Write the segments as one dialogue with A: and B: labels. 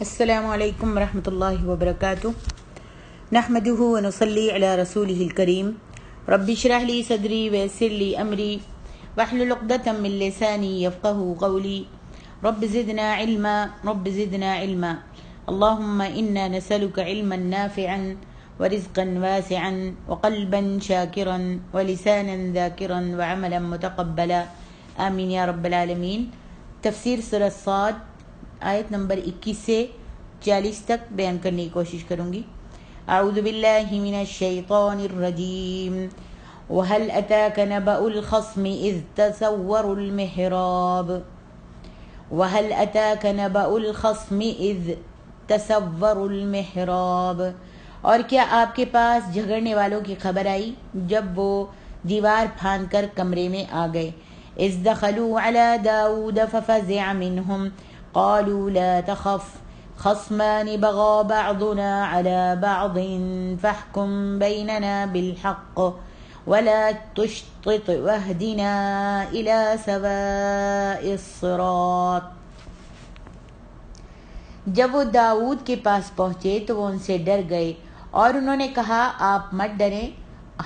A: السلام علیکم ورحمۃ اللہ وبرکاتہ نحمده ونصلی علی رسوله الکریم رب اشرح لی صدری ویسر لی امری واحلل عقدۃ من لسانی یفقهوا قولی رب زدنا علما اللهم انا نسألك علما نافعا ورزقا واسعا وقلبا شاکرا ولسانا ذاکرا وعملا متقبلا آمین یا رب العالمین۔ تفسیر سورہ صاد آیت نمبر 21 سے 40 تک بیان کرنے کی کوشش کروں گی۔ اعوذ باللہ من الشیطان الرجیم وَهَلْ أَتَاكَ نَبَأُ الْخَصْمِ إِذْ تَسَوَّرُوا الْمِحْرَابَ وَهَلْ أَتَاكَ نَبَأُ الْخَصْمِ إِذْ تَسَوَّرُوا الْمِحْرَابَ، اور کیا آپ کے پاس جھگڑنے والوں کی خبر آئی جب وہ دیوار پھاند کر کمرے میں آ گئے۔ اذ دخلوا على داود ففزع منهم قالوا لا تخف خصمان بغى بعضنا على بعض فاحكم بيننا بالحق ولا تشطط واهدنا إلى سواء الصراط۔ جب وہ داؤد کے پاس پہنچے تو وہ ان سے ڈر گئے اور انہوں نے کہا آپ مت ڈریں،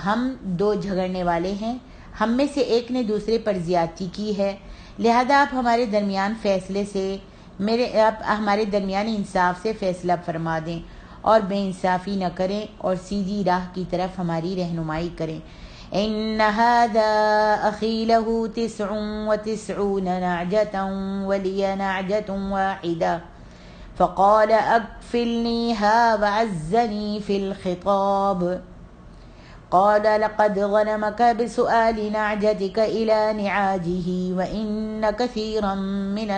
A: ہم دو جھگڑنے والے ہیں، ہم میں سے ایک نے دوسرے پر زیادتی کی ہے، لہذا آپ ہمارے درمیان ہمارے درمیان انصاف سے فیصلہ فرما دیں اور بے انصافی نہ کریں اور سیدھی راہ کی طرف ہماری رہنمائی کریں۔ ان هذا اخی له 99 نعجة ولي نعجة واحدة فقال اكفلنيها وعزني في الخطاب قال لقد ظلمك بسؤال نعجتك إلى نعاجه وإن كثيرا من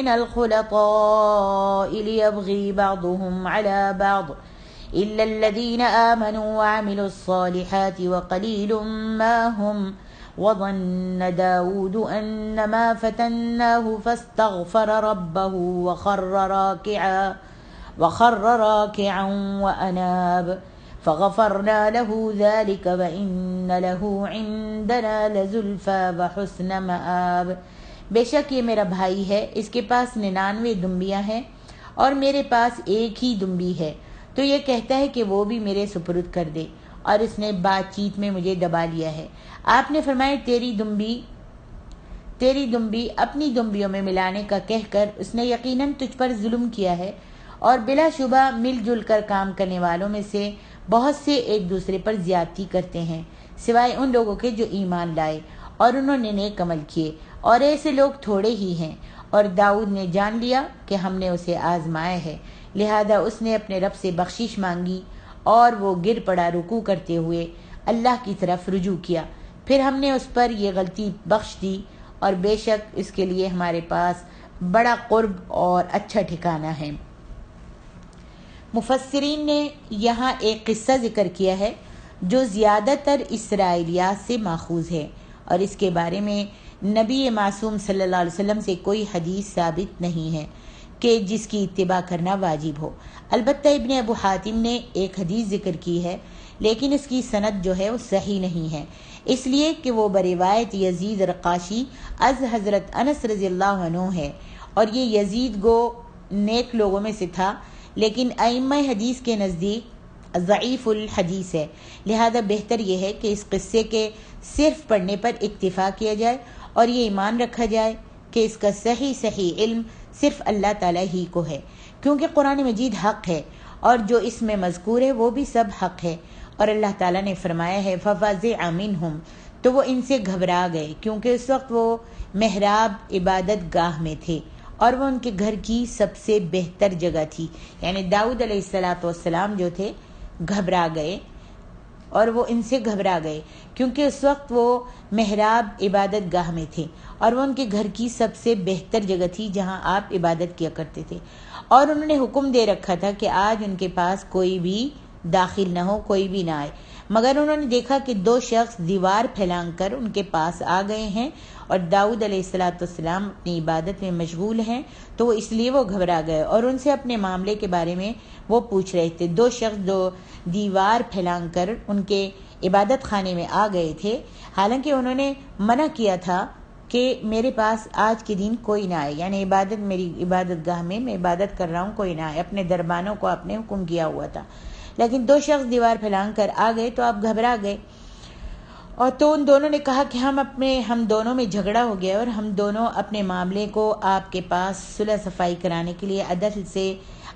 A: الخلطاء ليبغي بعضهم على بعض إلا الذين آمنوا وعملوا الصالحات وقليل ما هم وظن داود أنما فتناه فاستغفر ربه وخر راكعا وأناب فغفرنا له ذلك وإن له عندنا لزلفى وحسن مآب۔ بے شک یہ میرا بھائی ہے، اس کے پاس 99 دمبیاں ہیں اور میرے پاس ایک ہی دمبی ہے، تو یہ کہتا ہے کہ وہ بھی میرے سپرد کر دے، اور اس نے بات چیت میں مجھے دبا لیا ہے۔ آپ نے فرمایا تیری دمبی اپنی دمبیوں میں ملانے کا کہہ کر اس نے یقیناً تجھ پر ظلم کیا ہے، اور بلا شبہ مل جل کر کام کرنے والوں میں سے بہت سے ایک دوسرے پر زیادتی کرتے ہیں سوائے ان لوگوں کے جو ایمان لائے اور انہوں نے نیک عمل کیے، اور ایسے لوگ تھوڑے ہی ہیں۔ اور داؤد نے جان لیا کہ ہم نے اسے آزمایا ہے، لہذا اس نے اپنے رب سے بخشش مانگی اور وہ گر پڑا رکوع کرتے ہوئے اللہ کی طرف رجوع کیا، پھر ہم نے اس پر یہ غلطی بخش دی، اور بے شک اس کے لیے ہمارے پاس بڑا قرب اور اچھا ٹھکانہ ہے۔ مفسرین نے یہاں ایک قصہ ذکر کیا ہے جو زیادہ تر اسرائیلیات سے ماخوذ ہے، اور اس کے بارے میں نبی معصوم صلی اللہ علیہ وسلم سے کوئی حدیث ثابت نہیں ہے کہ جس کی اتباع کرنا واجب ہو۔ البتہ ابن ابو حاتم نے ایک حدیث ذکر کی ہے، لیکن اس کی سند جو ہے وہ صحیح نہیں ہے، اس لیے کہ وہ بروایت یزید رقاشی از حضرت انس رضی اللہ عنہ ہے، اور یہ یزید گو نیک لوگوں میں سے تھا، لیکن ائمہ حدیث کے نزدیک ضعیف الحدیث ہے، لہذا بہتر یہ ہے کہ اس قصے کے صرف پڑھنے پر اکتفا کیا جائے اور یہ ایمان رکھا جائے کہ اس کا صحیح علم صرف اللہ تعالیٰ ہی کو ہے، کیونکہ قرآن مجید حق ہے اور جو اس میں مذکور ہے وہ بھی سب حق ہے، اور اللہ تعالیٰ نے فرمایا ہے فَفَزِعَ مِنْهُمْ، تو وہ ان سے گھبرا گئے کیونکہ اس وقت وہ محراب عبادت گاہ میں تھے اور وہ ان کے گھر کی سب سے بہتر جگہ تھی، یعنی داؤد علیہ السلام جو تھے گھبرا گئے، اور وہ ان سے گھبرا گئے کیونکہ اس وقت وہ محراب عبادت گاہ میں تھے اور وہ ان کے گھر کی سب سے بہتر جگہ تھی جہاں آپ عبادت کیا کرتے تھے، اور انہوں نے حکم دے رکھا تھا کہ آج ان کے پاس کوئی بھی داخل نہ ہو، کوئی بھی نہ آئے، مگر انہوں نے دیکھا کہ 2 شخص دیوار پھیلانگ کر ان کے پاس آ گئے ہیں اور داؤد علیہ السلام اپنی عبادت میں مشغول ہیں، تو وہ اس لیے وہ گھبرا گئے اور ان سے اپنے معاملے کے بارے میں وہ پوچھ رہے تھے۔ 2 شخص جو دیوار پھیلانگ کر ان کے عبادت خانے میں آ گئے تھے، حالانکہ انہوں نے منع کیا تھا کہ میرے پاس آج کے دن کوئی نہ آئے، یعنی میری عبادت گاہ میں عبادت کر رہا ہوں، کوئی نہ آئے۔ اپنے دربانوں کو آپ نے حکم کیا ہوا تھا، لیکن 2 شخص دیوار پھیلان کر آ گئے تو آپ گھبرا گئے، اور تو ان دونوں نے کہا کہ ہم دونوں میں جھگڑا ہو گیا، اور ہم دونوں اپنے معاملے کو آپ کے پاس صلح صفائی کرانے کے لیے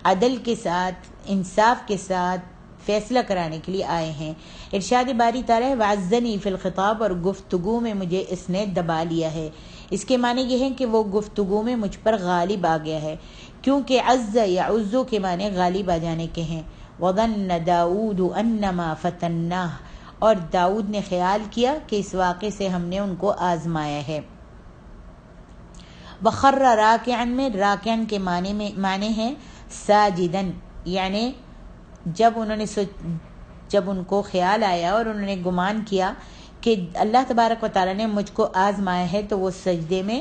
A: عدل کے ساتھ، انصاف کے ساتھ فیصلہ کرانے کے لیے آئے ہیں۔ ارشاد باری تعالیٰ ہے وَعَزَّنِي فِي الْخِطَابِ، اور گفتگو میں مجھے اس نے دبا لیا ہے۔ اس کے معنی یہ ہے کہ وہ گفتگو میں مجھ پر غالب آ گیا ہے، کیونکہ عز یعز کے معنی غالب آ جانے کے ہیں۔ وَظَنَّ دَاؤُودُ أَنَّمَا فَتَنَّاهُ، اور داؤد نے خیال کیا کہ اس واقعے سے ہم نے ان کو آزمایا ہے۔ وَخَرَّ رَاكِعًا، میں راکعن کے معنی ہیں ساجدن، یعنی جب ان کو خیال آیا اور انہوں نے گمان کیا کہ اللہ تبارک و تعالیٰ نے مجھ کو آزمایا ہے تو وہ سجدے میں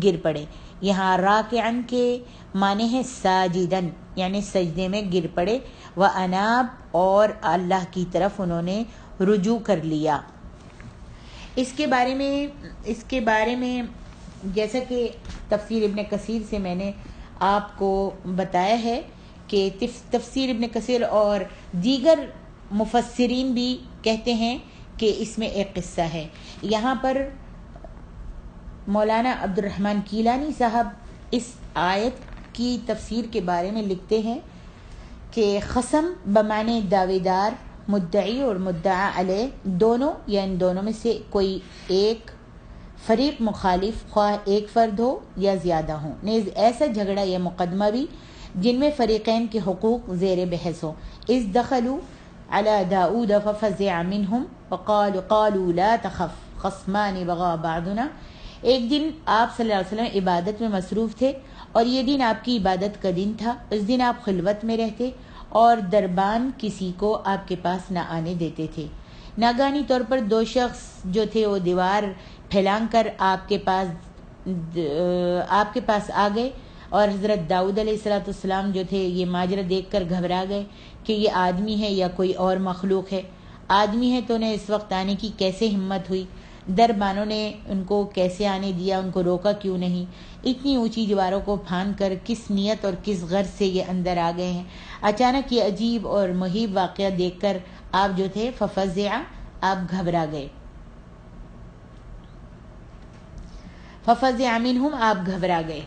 A: گر پڑے۔ یہاں راکعن کے معنی ہے ساجدن، یعنی سجدے میں گر پڑے۔ وَأَنَابَ، اور اللہ کی طرف انہوں نے رجوع کر لیا۔ اس کے بارے میں جیسا کہ تفسیر ابن کثیر سے میں نے آپ کو بتایا ہے کہ تفسیر ابن کثیر اور دیگر مفسرین بھی کہتے ہیں کہ اس میں ایک قصہ ہے۔ یہاں پر مولانا عبد الرحمن کیلانی صاحب اس آیت کی تفسیر کے بارے میں لکھتے ہیں کہ خصم بمعنی دعویدار، مدعی اور مدعا علیہ دونوں یا ان دونوں میں سے کوئی ایک فریق مخالف، خواہ ایک فرد ہو یا زیادہ ہوں، نیز ایسا جھگڑا یا مقدمہ بھی جن میں فریقین کے حقوق زیر بحث ہو۔ اذ دخلوا على داؤد ففزع منهم وقالوا لا تخف خصمان بغى بعضنا۔ ایک دن آپ صلی اللہ علیہ وسلم عبادت میں مصروف تھے، اور یہ دن آپ کی عبادت کا دن تھا۔ اس دن آپ خلوت میں رہتے اور دربان کسی کو آپ کے پاس نہ آنے دیتے تھے۔ ناگہانی طور پر 2 شخص جو تھے وہ دیوار پھیلان کر آپ کے پاس آ گئے، اور حضرت داؤد علیہ السلام جو تھے یہ ماجرا دیکھ کر گھبرا گئے کہ یہ آدمی ہے یا کوئی اور مخلوق ہے۔ آدمی ہے تو انہیں اس وقت آنے کی کیسے ہمت ہوئی؟ دربانوں نے ان کو کیسے آنے دیا؟ ان کو روکا کیوں نہیں؟ اتنی اونچی دیواروں کو پھاند کر کس نیت اور کس غرض سے یہ اندر آ گئے ہیں؟ اچانک یہ عجیب اور مہیب واقعہ دیکھ کر آپ جو تھے ففزع، آپ گھبرا گئے۔ ففزع منہم، آپ گھبرا گئے۔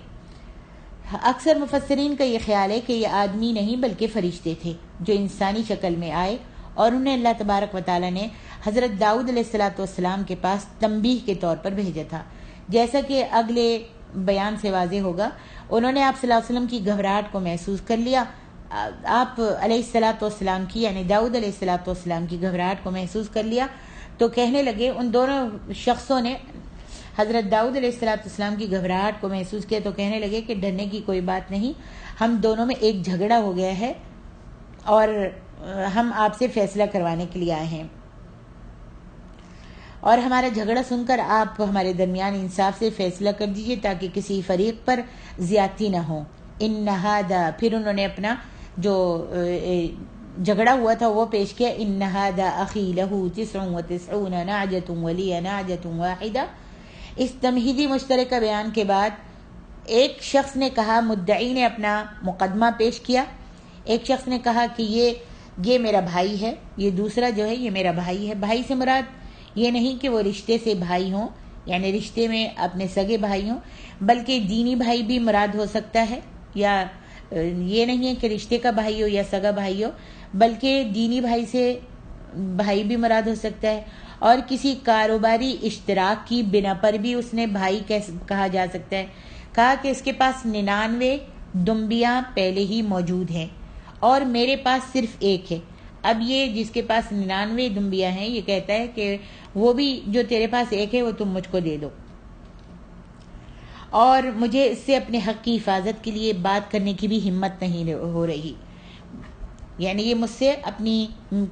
A: اکثر مفسرین کا یہ خیال ہے کہ یہ آدمی نہیں بلکہ فرشتے تھے جو انسانی شکل میں آئے، اور انہیں اللہ تبارک و تعالیٰ نے حضرت داؤد علیہ السلام کے پاس تنبیہ کے طور پر بھیجا تھا۔ جیسا کہ اگلے بیان سے واضح ہوگا، انہوں نے آپ صلی اللہ علیہ وسلم کی گھبراہٹ کو محسوس کر لیا۔ آپ علیہ السلام کی یعنی داؤد علیہ السلام کی گھبراہٹ کو محسوس کر لیا تو کہنے لگے، ان دونوں شخصوں نے حضرت داؤد علیہ السلام کی گھبراہٹ کو محسوس کیا تو کہنے لگے کہ ڈرنے کی کوئی بات نہیں، ہم دونوں میں ایک جھگڑا ہو گیا ہے اور ہم آپ سے فیصلہ کروانے کے لیے آئے ہیں، اور ہمارا جھگڑا سن کر آپ ہمارے درمیان انصاف سے فیصلہ کر دیجئے تاکہ کسی فریق پر زیادتی نہ ہو۔ ان ھذا، پھر انہوں نے اپنا جو جھگڑا ہوا تھا وہ پیش کیا۔ ان ھذا اخی لہ 99 نعجۃ ولی نعجۃ واحدہ۔ اس تمہیدی مشترکہ بیان کے بعد ایک شخص نے کہا، مدعی نے اپنا مقدمہ پیش کیا، ایک شخص نے کہا کہ یہ میرا بھائی ہے، یہ دوسرا جو ہے یہ میرا بھائی ہے۔ بھائی سے مراد یہ نہیں کہ وہ رشتے سے بھائی ہوں، یعنی رشتے میں اپنے سگے بھائی ہوں، بلکہ دینی بھائی بھی مراد ہو سکتا ہے، یا یہ نہیں ہے کہ رشتے کا بھائی ہو یا سگا بھائی ہو، بلکہ دینی بھائی سے بھائی بھی مراد ہو سکتا ہے، اور کسی کاروباری اشتراک کی بنا پر بھی اس نے بھائی کہا جا سکتا ہے۔ کہا کہ اس کے پاس 99 دمبیاں پہلے ہی موجود ہیں اور میرے پاس صرف ایک ہے۔ اب یہ جس کے پاس 99 دمبیاں ہیں یہ کہتا ہے کہ وہ بھی جو تیرے پاس ایک ہے وہ تم مجھ کو دے دو، اور مجھے اس سے اپنے حق کی حفاظت کے لیے بات کرنے کی بھی ہمت نہیں ہو رہی، یعنی یہ مجھ سے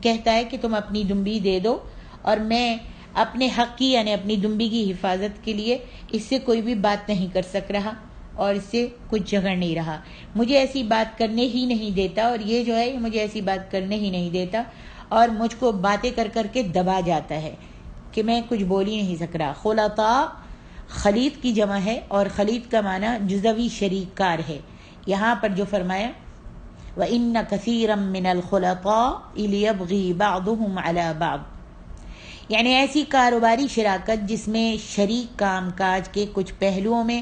A: کہتا ہے کہ تم اپنی دمبی دے دو، اور میں اپنے حق کی یعنی اپنی دمبی کی حفاظت کے لیے اس سے کوئی بھی بات نہیں کر سک رہا اور اس سے کچھ جھگڑ نہیں رہا، مجھے ایسی بات کرنے ہی نہیں دیتا، اور یہ جو ہے مجھے ایسی بات کرنے ہی نہیں دیتا اور مجھ کو باتیں کر کر کے دبا جاتا ہے کہ میں کچھ بول ہی نہیں سک رہا۔ خلطاء خلیط کی جمع ہے اور خلیط کا معنی جزوی شریک کار ہے۔ یہاں پر جو فرمایا وَإِنَّ كَثِيرًا مِّنَ الْخُلَطَاءِ لِيَبْغِي بَعْضُهُمْ عَلَى بَعْضٍ، یعنی ایسی کاروباری شراکت جس میں شریک کام کاج کے کچھ پہلوؤں میں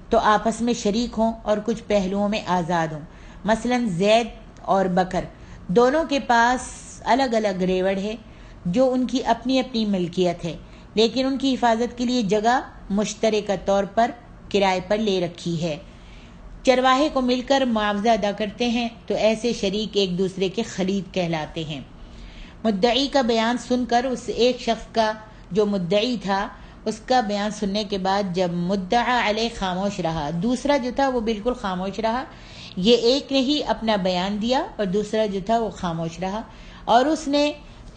A: تو آپس میں شریک ہوں اور کچھ پہلوؤں میں آزاد ہوں۔ مثلا زید اور بکر دونوں کے پاس الگ الگ ریوڑ ہے جو ان کی اپنی اپنی ملکیت ہے، لیکن ان کی حفاظت کے لیے جگہ مشترکہ طور پر کرائے پر لے رکھی ہے۔ چرواہے کو مل کر معاوضہ ادا کرتے ہیں تو ایسے شریک ایک دوسرے کے خلیط کہلاتے ہیں۔ مدعی کا بیان سن کر اس ایک شخص کا جو مدعی تھا اس کا بیان سننے کے بعد جب مدعا علیہ خاموش رہا، دوسرا جو تھا وہ بالکل خاموش رہا۔ یہ ایک نے ہی اپنا بیان دیا اور دوسرا جو تھا وہ خاموش رہا، اور اس نے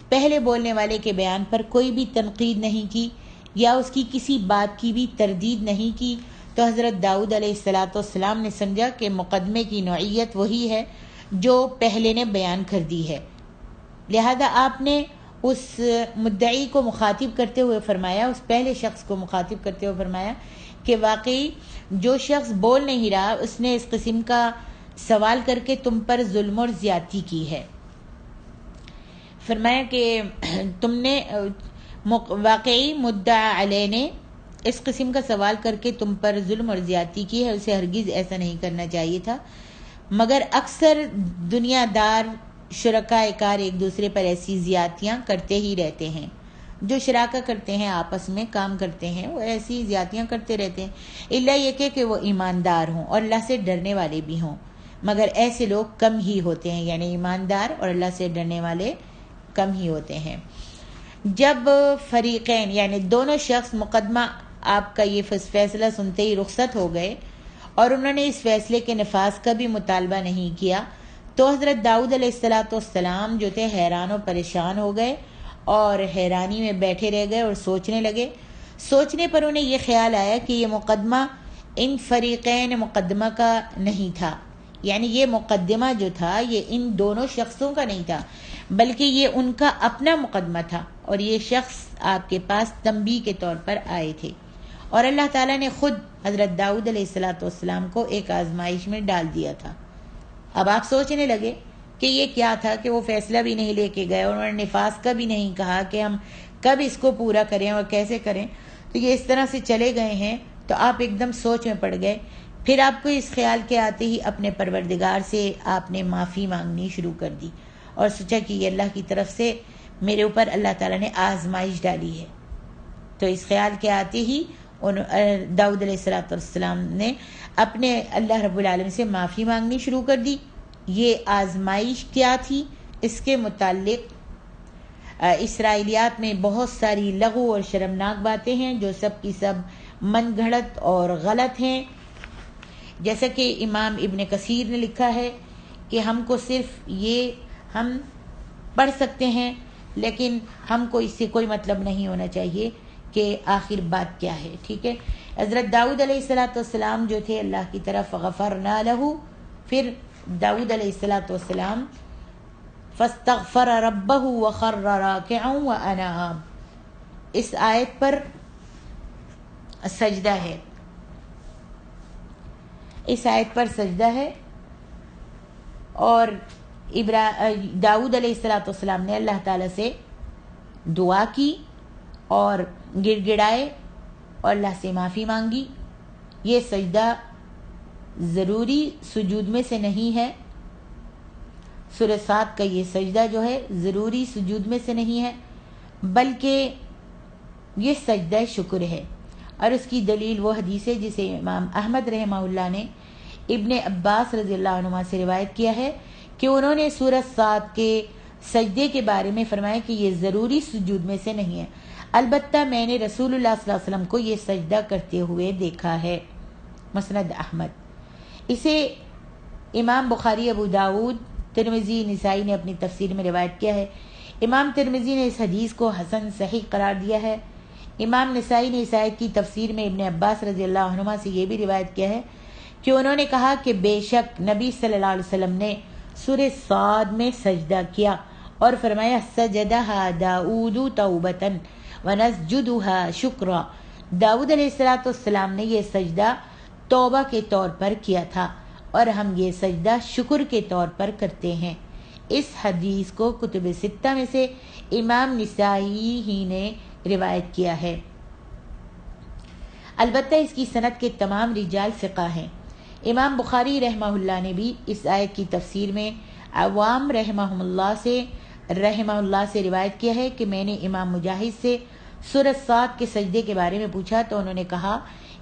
A: پہلے بولنے والے کے بیان پر کوئی بھی تنقید نہیں کی یا اس کی کسی بات کی بھی تردید نہیں کی، تو حضرت داؤد علیہ السلام نے سمجھا کہ مقدمے کی نوعیت وہی ہے جو پہلے نے بیان کر دی ہے، لہذا آپ نے اس مدعی کو مخاطب کرتے ہوئے فرمایا، اس پہلے شخص کو مخاطب کرتے ہوئے فرمایا کہ واقعی جو شخص بول نہیں رہا اس نے اس قسم کا سوال کر کے تم پر ظلم اور زیادتی کی ہے۔ فرمایا کہ تم نے واقعی مدعا علیہ نے اس قسم کا سوال کر کے تم پر ظلم اور زیادتی کی ہے، اسے ہرگز ایسا نہیں کرنا چاہیے تھا، مگر اکثر دنیا دار شرکائے کار ایک دوسرے پر ایسی زیادتیاں کرتے ہی رہتے ہیں۔ جو شراکت کرتے ہیں آپس میں کام کرتے ہیں وہ ایسی زیادتیاں کرتے رہتے ہیں، الا یہ کہ وہ ایماندار ہوں اور اللہ سے ڈرنے والے بھی ہوں، مگر ایسے لوگ کم ہی ہوتے ہیں، یعنی ایماندار اور اللہ سے ڈرنے والے کم ہی ہوتے ہیں۔ جب فریقین یعنی دونوں شخص مقدمہ آپ کا یہ فیصلہ سنتے ہی رخصت ہو گئے اور انہوں نے اس فیصلے کے نفاذ کا بھی مطالبہ نہیں کیا، تو حضرت داؤد علیہ السلام جو تھے حیران و پریشان ہو گئے اور حیرانی میں بیٹھے رہ گئے اور سوچنے لگے۔ سوچنے پر انہیں یہ خیال آیا کہ یہ مقدمہ ان فریقین مقدمہ کا نہیں تھا، یعنی یہ مقدمہ جو تھا یہ ان دونوں شخصوں کا نہیں تھا بلکہ یہ ان کا اپنا مقدمہ تھا، اور یہ شخص آپ کے پاس تنبیہ کے طور پر آئے تھے، اور اللہ تعالیٰ نے خود حضرت داؤد علیہ السلام کو ایک آزمائش میں ڈال دیا تھا۔ اب آپ سوچنے لگے کہ یہ کیا تھا کہ وہ فیصلہ بھی نہیں لے کے گئے اور انہوں نے نفاذ کا بھی نہیں کہا کہ ہم کب اس کو پورا کریں اور کیسے کریں، تو یہ اس طرح سے چلے گئے ہیں، تو آپ ایک دم سوچ میں پڑ گئے۔ پھر آپ کو اس خیال کے آتے ہی اپنے پروردگار سے آپ نے معافی مانگنی شروع کر دی اور سوچا کہ یہ اللہ کی طرف سے میرے اوپر اللہ تعالیٰ نے آزمائش ڈالی ہے۔ تو اس خیال کے آتے ہی داؤد علیہ السلام نے اپنے اللہ رب العالمین سے معافی مانگنی شروع کر دی۔ یہ آزمائش کیا تھی اس کے متعلق اسرائیلیات میں بہت ساری لغو اور شرمناک باتیں ہیں جو سب کی سب من گھڑت اور غلط ہیں، جیسا کہ امام ابن کثیر نے لکھا ہے کہ ہم کو صرف یہ ہم پڑھ سکتے ہیں لیکن ہم کو اس سے کوئی مطلب نہیں ہونا چاہیے کہ آخر بات کیا ہے، ٹھیک ہے۔ حضرت داؤد علیہ السلام جو تھے اللہ کی طرف غفرنا لہو، پھر داؤد علیہ السلام فاستغفر ربہ وخر راکعا واناب، اس آیت پر سجدہ ہے، اس آیت پر سجدہ ہے، اور داؤد علیہ السلام نے اللہ تعالیٰ سے دعا کی اور گڑ گڑائے اور اللہ سے معافی مانگی۔ یہ سجدہ ضروری سجود میں سے نہیں ہے، سورہ صاد کا یہ سجدہ جو ہے ضروری سجود میں سے نہیں ہے بلکہ یہ سجدہ شکر ہے، اور اس کی دلیل وہ حدیث ہے جسے امام احمد رحمہ اللہ نے ابن عباس رضی اللہ عنہ سے روایت کیا ہے کہ انہوں نے سورہ صاد کے سجدے کے بارے میں فرمایا کہ یہ ضروری سجود میں سے نہیں ہے، البتہ میں نے رسول اللہ صلی اللہ علیہ وسلم کو یہ سجدہ کرتے ہوئے دیکھا ہے۔ مسند احمد، اسے امام بخاری، ابو داود، ترمذی، نسائی نے اپنی تفسیر میں روایت کیا ہے۔ امام ترمذی نے اس حدیث کو حسن صحیح قرار دیا ہے۔ امام نسائی نے اس آیت کی تفسیر میں ابن عباس رضی اللہ عنہما سے یہ بھی روایت کیا ہے کہ انہوں نے کہا کہ بے شک نبی صلی اللہ علیہ وسلم نے سورہ صاد میں سجدہ کیا اور فرمایا سجدہا داؤد توبتاً ونسجدہا شکرا، داؤد علیہ السلام نے یہ سجدہ توبہ کے طور پر کیا تھا اور ہم یہ سجدہ شکر کے طور پر کرتے ہیں۔ اس حدیث کو کتب ستہ میں سے امام نسائی ہی نے روایت کیا ہے۔ البتہ اس کی سند کے تمام رجال ثقہ ہیں۔ امام بخاری رحمہ اللہ نے بھی اس آیت کی تفسیر میں عوام رحمہ اللہ سے روایت کیا ہے کہ میں نے امام مجاہد سے سورۃ صاد کے سجدے کے بارے میں پوچھا تو انہوں نے کہا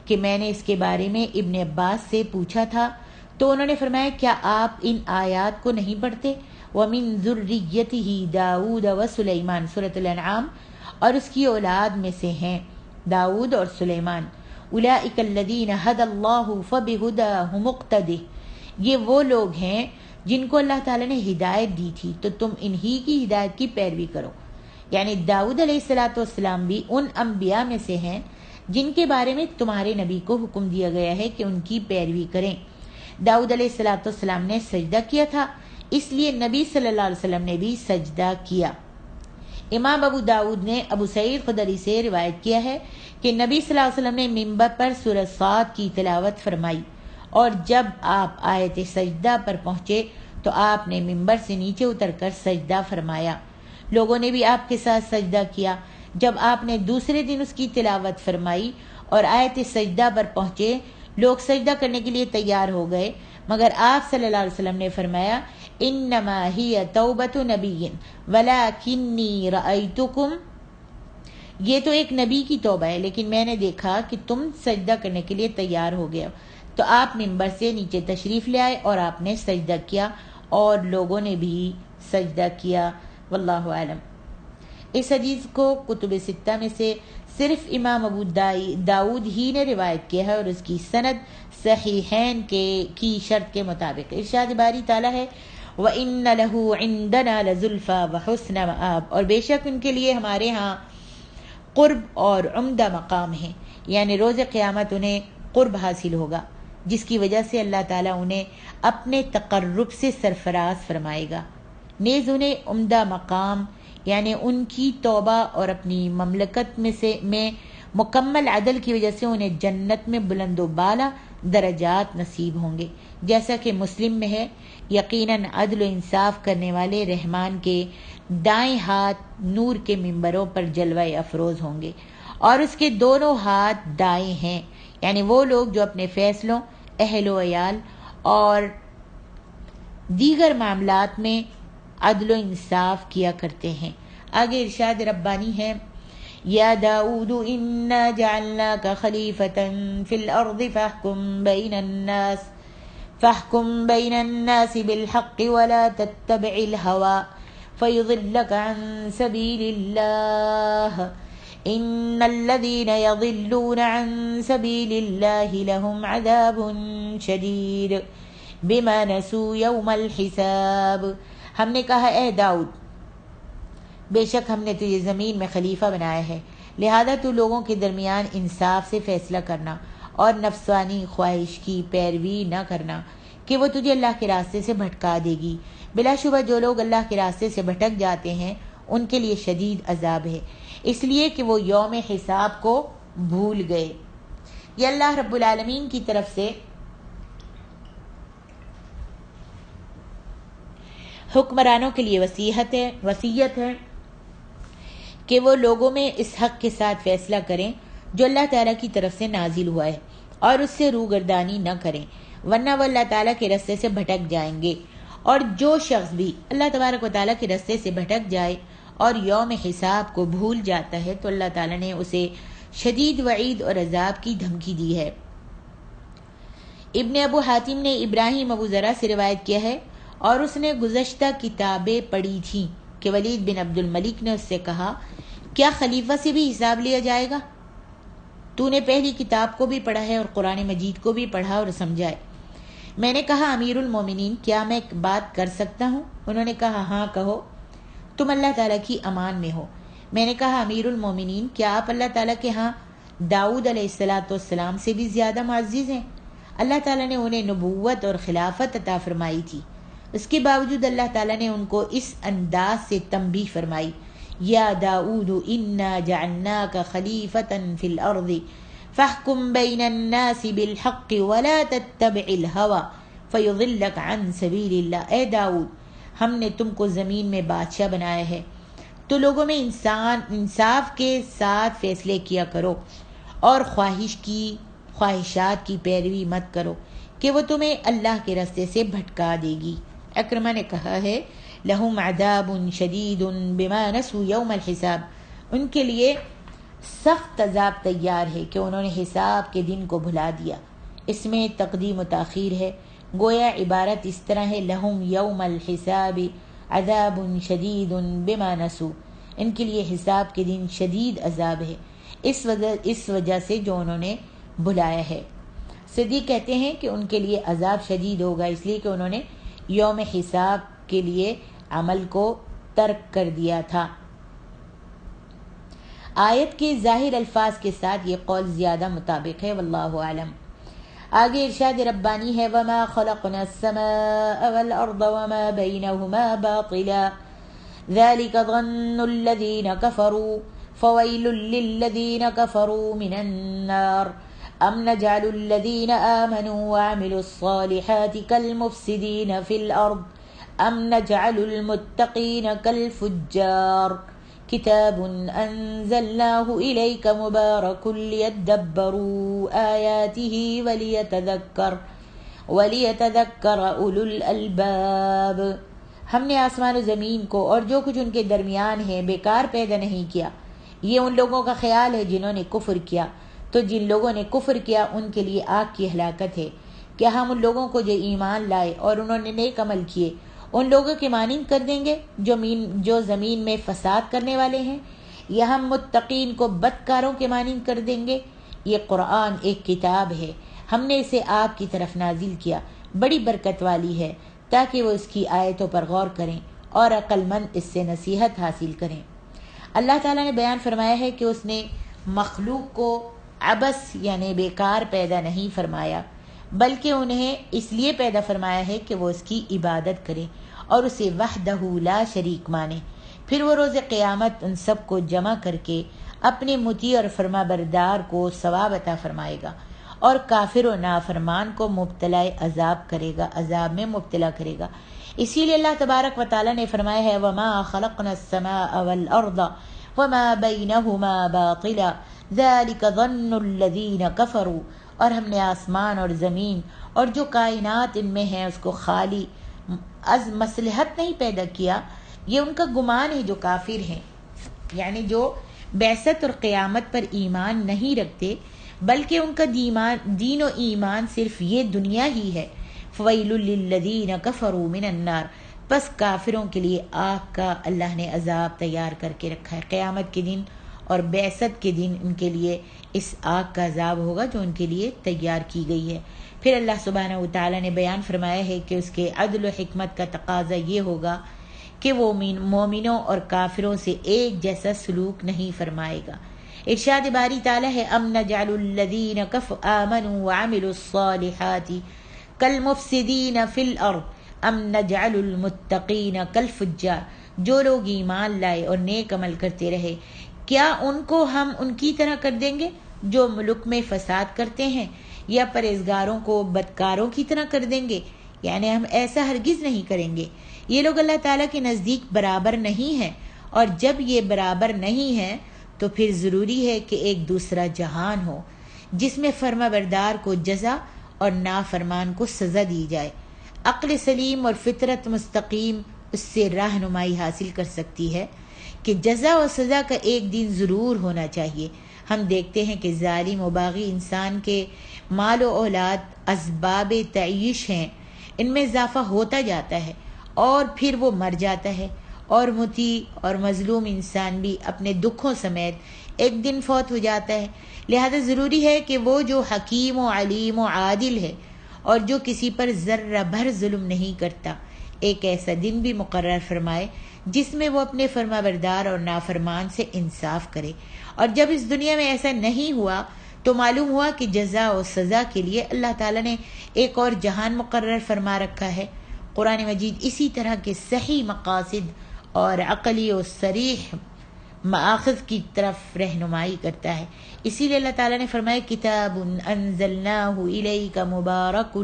A: کہ میں نے اس کے بارے میں ابن عباس سے پوچھا تھا تو انہوں نے فرمایا کیا آپ ان آیات کو نہیں پڑھتے؟ وَمِن ذُرِّيَّتِهِ داؤد وسلیمان، سورۃ الانعام، اور اس کی اولاد میں سے ہیں داؤد اور سلیمان۔ اولئک الذین ھدی اللہ فبہداہ مقتدہ، یہ وہ لوگ ہیں جن کو اللہ تعالیٰ نے ہدایت دی تھی تو تم انہی کی ہدایت کی پیروی کرو۔ یعنی داؤد علیہ السلام بھی ان انبیاء میں سے ہیں جن کے بارے میں تمہارے نبی کو حکم دیا گیا ہے کہ ان کی پیروی کریں۔ داؤد علیہ السلام نے سجدہ کیا تھا، اس لیے نبی صلی اللہ علیہ وسلم نے بھی سجدہ کیا۔ امام ابو داؤد نے ابو سعید خدری سے روایت کیا ہے کہ نبی صلی اللہ علیہ وسلم نے منبر پر سورۃ صاد کی تلاوت فرمائی اور جب آپ آیت سجدہ پر پہنچے تو آپ نے منبر سے نیچے اتر کر سجدہ فرمایا۔ لوگوں نے بھی آپ کے ساتھ سجدہ کیا۔ جب آپ نے دوسرے دن اس کی تلاوت فرمائی اور آیت سجدہ پر پہنچے، لوگ سجدہ کرنے کے لیے تیار ہو گئے، مگر آپ صلی اللہ علیہ وسلم نے فرمایا انما ہی توبۃ نبی ولکنی رأیتکم، یہ تو ایک نبی کی توبہ ہے لیکن میں نے دیکھا کہ تم سجدہ کرنے کے لیے تیار ہو گئے۔ تو آپ منبر سے نیچے تشریف لے آئے اور آپ نے سجدہ کیا اور لوگوں نے بھی سجدہ کیا۔ واللہ اعلم۔ اس حدیث کو کتب ستہ میں سے صرف امام ابو داؤد ہی نے روایت کیا ہے اور اس کی سند صحیحین کی شرط کے مطابق۔ ارشاد باری تعالیٰ ہے وَإِنَّ لَهُ عِندَنَا لَزُلْفَىٰ وَحُسْنَ مَآب، اور بے شک ان کے لیے ہمارے ہاں قرب اور عمدہ مقام ہے، یعنی روز قیامت انہیں قرب حاصل ہوگا جس کی وجہ سے اللہ تعالیٰ انہیں اپنے تقرب سے سرفراز فرمائے گا۔ نیز انہیں عمدہ مقام یعنی ان کی توبہ اور اپنی مملکت میں مکمل عدل کی وجہ سے انہیں جنت میں بلند و بالا درجات نصیب ہوں گے، جیسا کہ مسلم میں ہے یقیناً عدل و انصاف کرنے والے رحمان کے دائیں ہاتھ نور کے ممبروں پر جلوہ افروز ہوں گے اور اس کے دونوں ہاتھ دائیں ہیں، یعنی وہ لوگ جو اپنے فیصلوں، اہل و عیال اور دیگر معاملات میں عدل و انصاف کیا کرتے ہیں۔ آگے ارشاد ربانی ہے یا داؤد انا جعلناک خلیفۃ فی الارض فاحکم بین الناس بالحق ولا تتبع الہوى فیضلک عن سبیل اللہ ان الذین یضلون عن سبیل اللہ لهم عذاب شدید بما نسوا یوم الحساب۔ ہم نے کہا اے داؤد، بے شک ہم نے تجھے زمین میں خلیفہ بنایا ہے، لہذا تو لوگوں کے درمیان انصاف سے فیصلہ کرنا اور نفسانی خواہش کی پیروی نہ کرنا کہ وہ تجھے اللہ کے راستے سے بھٹکا دے گی۔ بلا شبہ جو لوگ اللہ کے راستے سے بھٹک جاتے ہیں ان کے لیے شدید عذاب ہے، اس لیے کہ وہ یوم حساب کو بھول گئے۔ یہ اللہ رب العالمین کی طرف سے حکمرانوں کے لیے وصیت ہے کہ وہ لوگوں میں اس حق کے ساتھ فیصلہ کریں جو اللہ تعالیٰ کی طرف سے نازل ہوا ہے اور اس سے روگردانی نہ کریں، ورنہ وہ اللہ تعالیٰ کے راستے سے بھٹک جائیں گے۔ اور جو شخص بھی اللہ تبارک و تعالیٰ کے راستے سے بھٹک جائے اور یوم حساب کو بھول جاتا ہے تو اللہ تعالیٰ نے اسے شدید وعید اور عذاب کی دھمکی دی ہے۔ ابن ابو حاتم نے ابراہیم ابو ذرا سے روایت کیا ہے اور اس نے گزشتہ کتابیں پڑھی تھیں کہ ولید بن عبد الملک نے اس سے کہا کیا خلیفہ سے بھی حساب لیا جائے گا؟ تو نے پہلی کتاب کو بھی پڑھا ہے اور قرآن مجید کو بھی پڑھا اور سمجھا ہے۔ میں نے کہا امیر المومنین کیا میں ایک بات کر سکتا ہوں؟ انہوں نے کہا ہاں کہو، تم اللہ تعالیٰ کی امان میں ہو۔ میں نے کہا امیر المومنین کیا آپ اللہ تعالیٰ کے ہاں داؤد علیہ السلام سے بھی زیادہ معزز ہیں؟ اللہ تعالیٰ نے انہیں نبوت اور خلافت عطا فرمائی تھی، اس کے باوجود اللہ تعالیٰ نے ان کو اس انداز سے تنبیہ فرمائی یا داؤد انا جعلناک خلیفۃ فی الارض فاحکم بین الناس بالحق ولا تتبع الہوی فیضلک عن سبیل اللہ. اے داؤد، ہم نے تم کو زمین میں بادشاہ بنایا ہے، تو لوگوں میں انصاف کے ساتھ فیصلے کیا کرو اور خواہشات کی پیروی مت کرو کہ وہ تمہیں اللہ کے راستے سے بھٹکا دے گی. اکرمہ نے کہا ہے لہم عذاب شدید بما نسوا یوم الحساب، ان کے لیے سخت عذاب تیار ہے کہ انہوں نے حساب کے دن کو بھلا دیا. اس میں تقدیم و تاخیر ہے، گویا عبارت اس طرح ہے لہم یوم الحساب عذاب شدید بما نسوا، ان کے لیے حساب کے دن شدید عذاب ہے اس وجہ سے جو انہوں نے بھلایا ہے. صدیق کہتے ہیں کہ ان کے لیے عذاب شدید ہوگا اس لیے کہ انہوں نے یوم حساب کے لیے عمل کو ترک کر دیا تھا. آیت کے ظاہر الفاظ کے ساتھ یہ قول زیادہ مطابق ہے، واللہ اعلم. آگے ارشاد ربانی ہے وما خلقنا السماء والارض وما بينهما باطلا ذلك ظن الذين كفروا فويل للذين كفروا من النار ام نجعل الذين آمنوا وعملوا الصالحات كالمفسدين في الارض ام نجعل المتقين كالفجار کتاب انزلناه الیک مبارک لیدبروا آیاته ولیتذکر اولو الالباب. ہم نے آسمان و زمین کو اور جو کچھ ان کے درمیان ہے بیکار پیدا نہیں کیا. یہ ان لوگوں کا خیال ہے جنہوں نے کفر کیا، تو جن لوگوں نے کفر کیا ان کے لیے آگ کی ہلاکت ہے. کیا ہم ان لوگوں کو جو ایمان لائے اور انہوں نے نیک عمل کیے ان لوگوں کے مانند کر دیں گے جو زمین میں فساد کرنے والے ہیں، یا ہم متقین کو بدکاروں کے مانند کر دیں گے؟ یہ قرآن ایک کتاب ہے، ہم نے اسے آپ کی طرف نازل کیا، بڑی برکت والی ہے تاکہ وہ اس کی آیتوں پر غور کریں اور عقل مند اس سے نصیحت حاصل کریں. اللہ تعالیٰ نے بیان فرمایا ہے کہ اس نے مخلوق کو عبث یعنی بیکار پیدا نہیں فرمایا، بلکہ انہیں اس لیے پیدا فرمایا ہے کہ وہ اس کی عبادت کریں اور اسے وحدہ لا شریک مانے. پھر وہ روز قیامت ان سب کو جمع کر کے اپنے مطیع اور فرما بردار کو ثواب عطا فرمائے گا اور کافر و نافرمان کو مبتلا عذاب میں مبتلا کرے گا. اسی لیے اللہ تبارک و تعالیٰ نے فرمایا ہے وما خلقنا السماء والارض وما بینہما باطلا ذلک ظن الذین کفروا، اور ہم نے آسمان اور زمین اور جو کائنات ان میں ہیں اس کو خالی از مصلحت نہیں پیدا کیا، یہ ان کا گمان ہے جو کافر ہیں، یعنی جو بعثت اور قیامت پر ایمان نہیں رکھتے، بلکہ ان کا دین و ایمان صرف یہ دنیا ہی ہے. فویل للذین کفروا من النار، بس کافروں کے لیے آگ کا اللہ نے عذاب تیار کر کے رکھا ہے. قیامت کے دن اور بعثت کے دن ان کے لیے اس آگ کا عذاب ہوگا جو ان کے لیے تیار کی گئی ہے. پھر اللہ سبحانہ و تعالیٰ نے بیان فرمایا ہے کہ اس کے عدل و حکمت کا تقاضا یہ ہوگا کہ وہ مومنوں اور کافروں سے ایک جیسا سلوک نہیں فرمائے گا. ارشاد باری تعالیٰ ہے ام نجعل الذین آمنوا وعملوا الصالحات کالمفسدین فی الارض ام نجعل المتقین کالفجار. جو لوگ ایمان لائے اور نیک عمل کرتے رہے، کیا ان کو ہم ان کی طرح کر دیں گے جو ملک میں فساد کرتے ہیں، یا پرہیزگاروں کو بدکاروں کی طرح کر دیں گے؟ یعنی ہم ایسا ہرگز نہیں کریں گے. یہ لوگ اللہ تعالیٰ کے نزدیک برابر نہیں ہیں، اور جب یہ برابر نہیں ہیں تو پھر ضروری ہے کہ ایک دوسرا جہان ہو جس میں فرما بردار کو جزا اور نافرمان کو سزا دی جائے. عقل سلیم اور فطرت مستقیم اس سے رہنمائی حاصل کر سکتی ہے کہ جزا و سزا کا ایک دن ضرور ہونا چاہیے. ہم دیکھتے ہیں کہ ظالم و باغی انسان کے مال و اولاد اسباب تعیش ہیں، ان میں اضافہ ہوتا جاتا ہے اور پھر وہ مر جاتا ہے، اور مطیع اور مظلوم انسان بھی اپنے دکھوں سمیت ایک دن فوت ہو جاتا ہے. لہذا ضروری ہے کہ وہ جو حکیم و علیم و عادل ہے اور جو کسی پر ذرہ بھر ظلم نہیں کرتا، ایک ایسا دن بھی مقرر فرمائے جس میں وہ اپنے فرما بردار اور نافرمان سے انصاف کرے. اور جب اس دنیا میں ایسا نہیں ہوا تو معلوم ہوا کہ جزا و سزا کے لیے اللہ تعالیٰ نے ایک اور جہان مقرر فرما رکھا ہے. قرآن مجید اسی طرح کے صحیح مقاصد اور عقلی و صریح مآخذ کی طرف رہنمائی کرتا ہے۔ اسی لیے اللہ تعالیٰ نے فرمایا کتاب انزلناہ الیک مبارک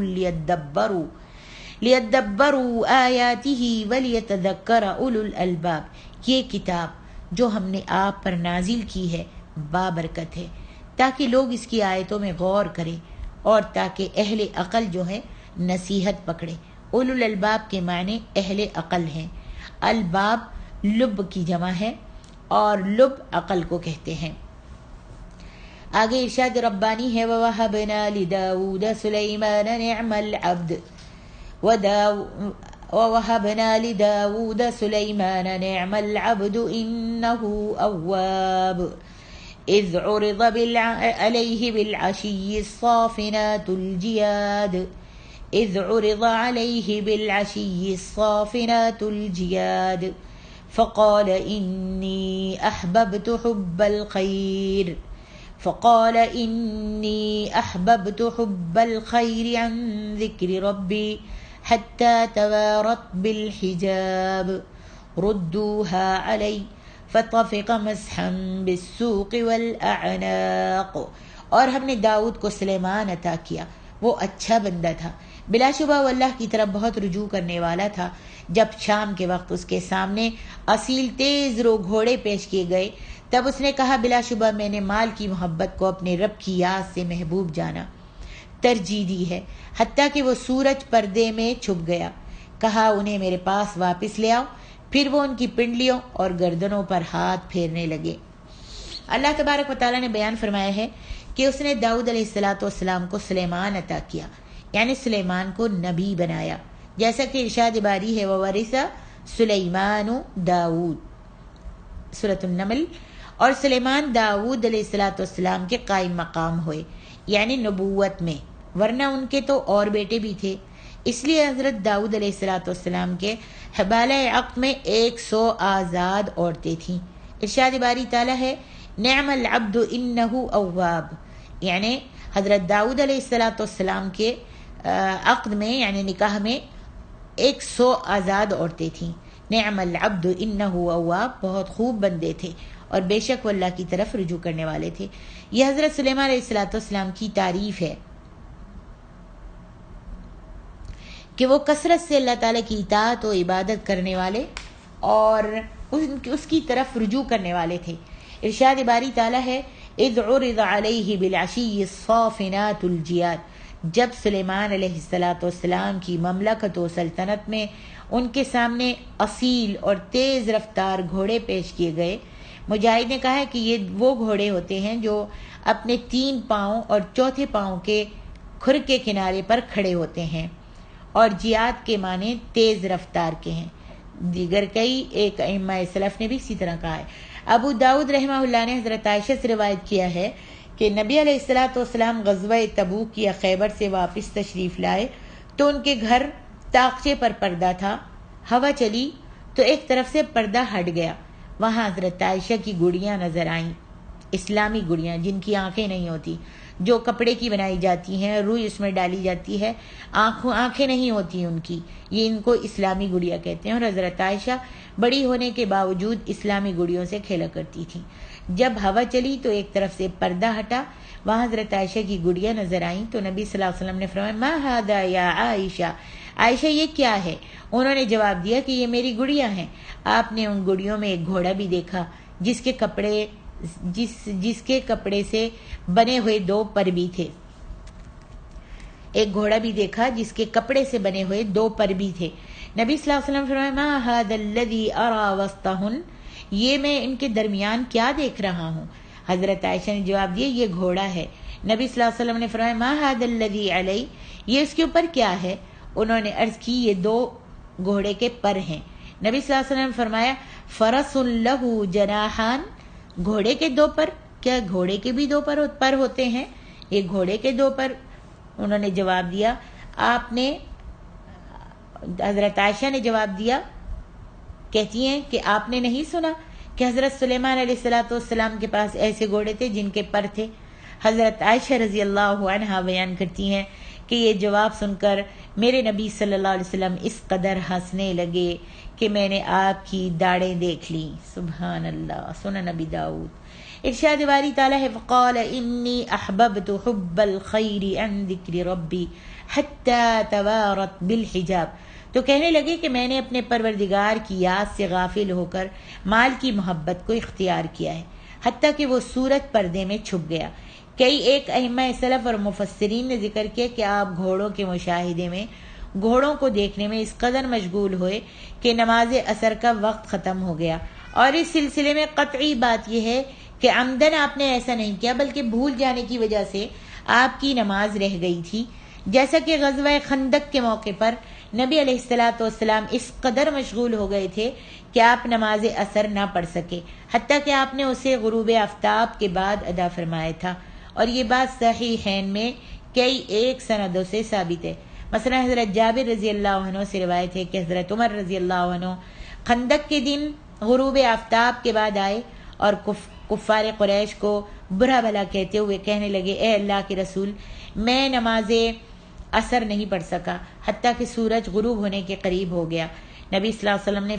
A: لیدبروا آیاتہ ولیتذکر اولو الالباب، یہ کتاب جو ہم نے آپ پر نازل کی ہے بابرکت ہے تاکہ لوگ اس کی آیتوں میں غور کریں اور تاکہ اہل عقل جو ہے نصیحت پکڑے۔ اولو الالباب کے معنی اہل عقل ہیں، الباب لب کی جمع ہے اور لب عقل کو کہتے ہیں۔ آگے ارشاد ربانی ہے وَوَهَبْنَا لِدَاوُودَ سُلَيْمَانَ نِعْمَ الْعَبْدُ وَوَهَبْنَا لِدَاوُودَ سُلَيْمَانَ نِعْمَ الْعَبْدُ إِنَّهُ أَوَّابٌ إِذْ عُرِضَ عَلَيْهِ بِالْعَشِيِّ الصَّافِنَاتُ الْجِيَادُ إذ عرض عليه بالعشي الصافنات الجياد فقال إني أحببت حب الخير عن ذكر ربي حتى توارت بالحجاب ردوها علي فطفق مسحا بالسوق والأعناق۔ اور ہم نے داؤد کو سلیمان عطا کیا، وہ اچھا بندہ تھا، بلا شبہ وہ اللہ کی طرف بہت رجوع کرنے والا تھا۔ جب شام کے وقت اس کے سامنے اصیل تیز رو گھوڑے پیش کیے گئے تب اس نے کہا بلا شبہ میں نے مال کی محبت کو اپنے رب کی یاد سے محبوب جانا، ترجیح دی ہے، حتیٰ کہ وہ سورج پردے میں چھپ گیا۔ کہا انہیں میرے پاس واپس لے آؤ۔ پھر وہ ان کی پنڈلیوں اور گردنوں پر ہاتھ پھیرنے لگے۔ اللہ تبارک و تعالیٰ نے بیان فرمایا ہے کہ اس نے داؤد علیہ السلام کو سلیمان عطا کیا، یعنی سلیمان کو نبی بنایا، جیسا کہ ارشاد باری ہے وَوَرِثَ سُلَيْمَانُ داؤد سورۃ النمل۔ اور سلیمان داؤد علیہ السلام کے قائم مقام ہوئے، یعنی نبوت میں، ورنہ ان کے تو اور بیٹے بھی تھے۔ اس لیے حضرت داؤد علیہ السلام کے حبالہ عقد میں 100 آزاد عورتیں تھیں۔ ارشاد باری تعالیٰ ہے نعم العبد انہ اواب، یعنی حضرت داؤد علیہ السلام کے عقد میں یعنی نکاح میں 100 آزاد عورتیں تھیں۔ نعم العبد انہ اواب، بہت خوب بندے تھے اور بے شک وہ اللہ کی طرف رجوع کرنے والے تھے۔ یہ حضرت سلیمان علیہ السلام کی تعریف ہے کہ وہ کثرت سے اللہ تعالیٰ کی اطاعت و عبادت کرنے والے اور اس کی طرف رجوع کرنے والے تھے۔ ارشاد باری تعالیٰ ہے اذ عرض علیہ بالعشی الصافنات الجیاد، جب سلیمان علیہ السلام کی مملکت و سلطنت میں ان کے سامنے اصیل اور تیز رفتار گھوڑے پیش کیے گئے۔ مجاہد نے کہا ہے کہ یہ وہ گھوڑے ہوتے ہیں جو اپنے 3 پاؤں اور چوتھے پاؤں کے کھر کے کنارے پر کھڑے ہوتے ہیں، اور جیاد کے معنی تیز رفتار کے ہیں۔ دیگر کئی ایک ائمہ سلف نے بھی اسی طرح کہا ہے۔ ابو داؤد رحمہ اللہ نے حضرت عائشہ سے روایت کیا ہے کہ نبی علیہ السلام غزوہ تبوک یا خیبر سے واپس تشریف لائے تو ان کے گھر طاقچے پر پردہ تھا، ہوا چلی تو ایک طرف سے پردہ ہٹ گیا، وہاں حضرت عائشہ کی گڑیاں نظر آئیں، اسلامی گڑیاں جن کی آنکھیں نہیں ہوتی، جو کپڑے کی بنائی جاتی ہیں، روئی اس میں ڈالی جاتی ہے، آنکھیں نہیں ہوتی ان کی، یہ ان کو اسلامی گڑیا کہتے ہیں۔ اور حضرت عائشہ بڑی ہونے کے باوجود اسلامی گڑیوں سے کھیلا کرتی تھیں۔ جب ہوا چلی تو ایک طرف سے پردہ ہٹا، وہاں حضرت عائشہ کی گڑیاں نظر آئیں تو نبی صلی اللہ علیہ وسلم نے فرمایا ما ھذا یا عائشہ، عائشہ یہ کیا ہے؟ انہوں نے جواب دیا کہ یہ میری گڑیاں ہیں۔ آپ نے ان گڑیوں میں ایک گھوڑا بھی دیکھا جس کے کپڑے سے بنے ہوئے 2 پر بھی تھے، ایک گھوڑا بھی دیکھا جس کے کپڑے سے بنے ہوئے 2 پر بھی تھے۔ نبی صلی اللہ علیہ وسلم فرمایا ما ھذا الذی ارى وسطہن، یہ میں ان کے درمیان کیا دیکھ رہا ہوں؟ حضرت عائشہ نے جواب دیا یہ گھوڑا ہے۔ نبی صلی اللہ علیہ وسلم نے فرمایا ما ھذا الذی علی، یہ اس کے اوپر کیا ہے؟ انہوں نے عرض کی یہ 2 گھوڑے کے پر ہیں۔ نبی صلی اللہ علیہ وسلم نے فرمایا فرس لہ جناحان، گھوڑے کے 2 پر، کیا گھوڑے کے بھی 2 پر ہوتے ہیں؟ یہ گھوڑے کے 2 پر۔ انہوں نے جواب دیا، حضرت عائشہ نے جواب دیا، کہتی ہیں کہ آپ نے نہیں سنا کہ حضرت سلیمان علیہ السلام کے پاس ایسے گھوڑے تھے جن کے پر تھے؟ حضرت عائشہ رضی اللہ عنہا بیان کرتی ہیں کہ یہ جواب سن کر میرے نبی صلی اللہ علیہ وسلم اس قدر ہنسنے لگے کہ میں نے آپ کی داڑیں دیکھ لی. سبحان اللہ. سنن نبی داؤد. ارشاد باری تعالیٰ ہے وقال انی احببت حب الخیر عن ذکر ربی حتی توارت بالحجاب. تو کہنے لگے کہ میں نے اپنے پروردگار کی یاد سے غافل ہو کر مال کی محبت کو اختیار کیا ہے حتیٰ کہ وہ صورت پردے میں چھپ گیا. کئی ایک ائمہ سلف اور مفسرین نے ذکر کیا کہ آپ گھوڑوں کے مشاہدے میں، گھوڑوں کو دیکھنے میں اس قدر مشغول ہوئے کہ نماز عصر کا وقت ختم ہو گیا. اور اس سلسلے میں قطعی بات یہ ہے کہ عمدن آپ نے ایسا نہیں کیا بلکہ بھول جانے کی وجہ سے آپ کی نماز رہ گئی تھی. جیسا کہ غزوہ خندق کے موقع پر نبی علیہ الصلوۃ والسلام اس قدر مشغول ہو گئے تھے کہ آپ نماز عصر نہ پڑھ سکے حتیٰ کہ آپ نے اسے غروب آفتاب کے بعد ادا فرمایا تھا. اور یہ بات صحیحین میں کئی ایک سندوں سے ثابت ہے. مثلا حضرت جابر رضی اللہ عنہ سے روایت ہے کہ حضرت عمر رضی اللہ عنہ خندق کے دن غروب آفتاب کے بعد آئے اور کفار قریش کو برا بھلا کہتے ہوئے کہنے لگے اے اللہ کے رسول، میں نماز عصر نہیں پڑھ سکا حتیٰ کہ سورج غروب ہونے کے قریب ہو گیا. نبی صلی اللہ علیہ وسلم نے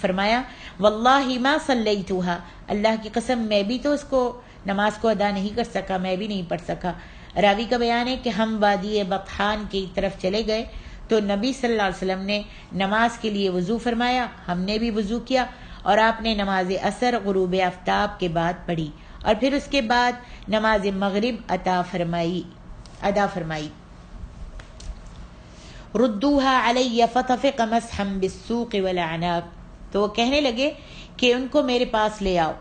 A: فرمایا واللہ ما صلیتھا، اللہ کی قسم میں بھی تو اس کو نماز کو ادا نہیں کر سکا، میں بھی نہیں پڑھ سکا. راوی کا بیان ہے کہ ہم وادی بطحان کی طرف چلے گئے تو نبی صلی اللہ علیہ وسلم نے نماز کے لیے وضو فرمایا، ہم نے بھی وضو کیا اور آپ نے نماز عصر غروب آفتاب کے بعد پڑھی اور پھر اس کے بعد نماز مغرب ادا فرمائی. ردوها علی فطفق مسحا بالسوق والاعناق. تو وہ کہنے لگے کہ ان کو میرے پاس لے آؤ،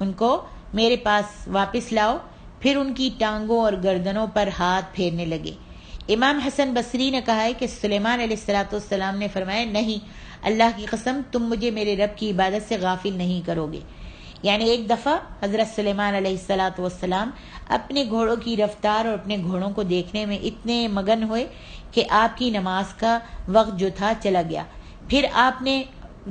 A: ان کو میرے پاس واپس لاؤ. پھر ان کی ٹانگوں اور گردنوں پر ہاتھ پھیرنے لگے. امام حسن بصری نے کہا ہے کہ سلیمان علیہ السلام نے فرمایا نہیں، اللہ کی قسم تم مجھے میرے رب کی عبادت سے غافل نہیں کرو گے. یعنی ایک دفعہ حضرت سلیمان علیہ السلام اپنے گھوڑوں کی رفتار اور اپنے گھوڑوں کو دیکھنے میں اتنے مگن ہوئے کہ آپ کی نماز کا وقت جو تھا چلا گیا. پھر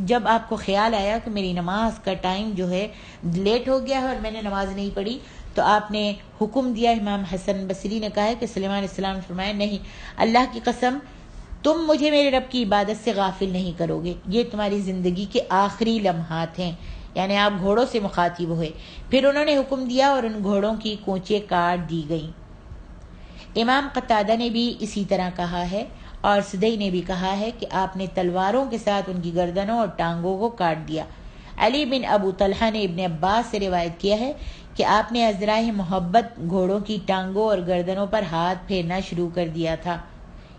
A: جب آپ کو خیال آیا کہ میری نماز کا ٹائم جو ہے لیٹ ہو گیا ہے اور میں نے نماز نہیں پڑھی تو آپ نے حکم دیا. امام حسن بصری نے کہا ہے کہ سلیمان علیہ السلام نے فرمایا نہیں، اللہ کی قسم تم مجھے میرے رب کی عبادت سے غافل نہیں کرو گے، یہ تمہاری زندگی کے آخری لمحات ہیں. یعنی آپ گھوڑوں سے مخاطب ہوئے. پھر انہوں نے حکم دیا اور ان گھوڑوں کی کونچیں کاٹ دی گئیں. امام قتادہ نے بھی اسی طرح کہا ہے اور سدی نے بھی کہا ہے کہ آپ نے تلواروں کے ساتھ ان کی گردنوں اور ٹانگوں کو کاٹ دیا. علی بن ابو طلحہ نے ابن عباس سے روایت کیا ہے کہ آپ نے ازراہ محبت گھوڑوں کی ٹانگوں اور گردنوں پر ہاتھ پھیرنا شروع کر دیا تھا.